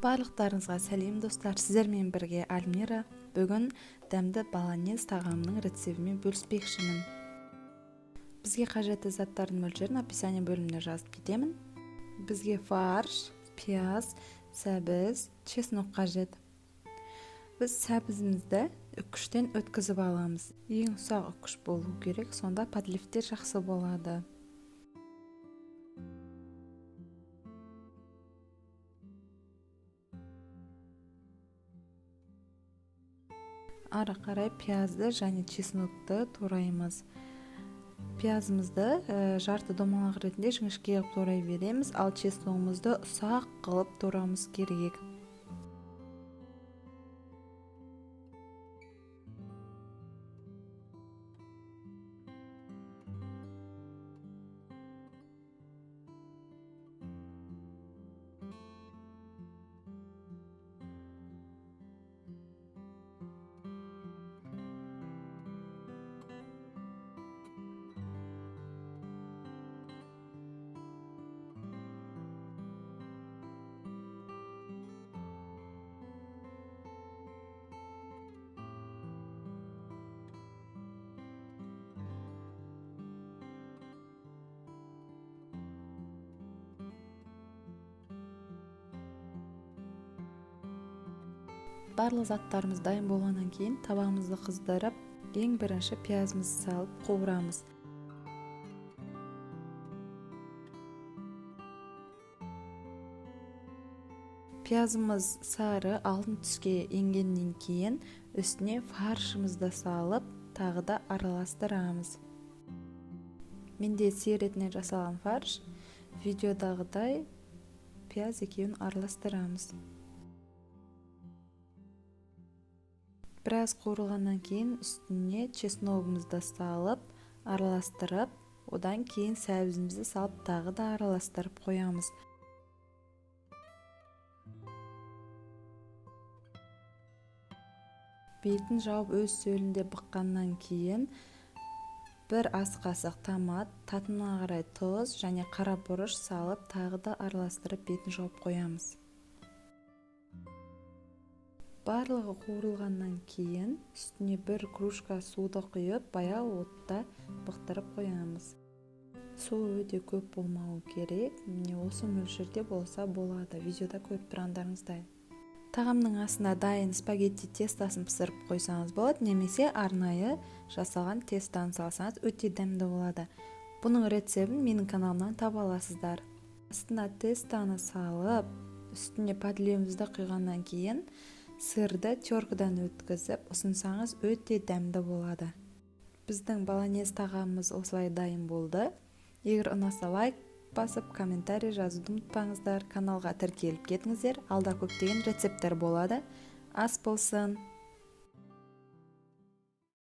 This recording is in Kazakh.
Барлықтарыңызға сәлем достар, сіздермен бірге Альмира. Бүгін дәмді болонез тағамының рецептімен бөліспекшімін. Бізге қажетті заттардың мөлшерін описание бөліміне жазып кетемін. Бізге фарш, пияз, сәбіз, чеснок қажет. Біз сәбізімізді үккіштен өткізіп аламыз. Ең ұсақ үккіш болу керек, сонда подливтер жақсы болады. Ары қарай пиязды және чеснокты тураймыз. Пиязымызды жарты домалақ ретінде жіңішке қылып турай береміз, ал чесногымызды ұсақ қылып турамыз керек. Барлық заттарымыз дайын болғаннан кейін табағымызды қыздырып, ең бірінші пиязымызды салып қуырамыз. Пиязымыз сары алтын түске енгеннен кейін үстіне фаршымызды салып, тағы да араластырамыз. Менде сиыр етінен жасалған фарш, видеодағыдай пияз екеуін араластырамыз. Біраз қуырылғаннан кейін үстіне чесногымызды салып, араластырып, одан кейін сәбізімізді салып тағы да араластырып қоямыз. Бетін жауып өз сөлінде быққаннан кейін бір ас қасық томат, татына қарай тұз және қара бұрыш салып тағы да араластырып бетін жауып қоямыз. Барлығы қуырылғаннан кейін үстіне бір кружка суды құйып, баяу отта бұқтырып қоямыз. Су өте көп болмауы керек, міне осы мөлшерде болса болады, видеода көріп тұрғандарыңыздай. Тағамның астына дайын спагетти тестасын пісіріп қойсаңыз болады, немесе арнайы жасалған тестаны салсаңыз өте дәмді болады. Бұның рецебін менің каналымнан таба аласыздар. Астына тестаны салып, үстіне подливімізді құйғаннан кейін сырды теркадан өткізіп ұсынсаңыз өте дәмді болады. Біздің болонез тағамымыз осылай дайын болды. Егер ұнаса лайк басып, комментарий жазуды ұмытпаңыздар. Каналға тіркеліп кетіңіздер. Алда көптеген рецепттер болады. Ас болсын!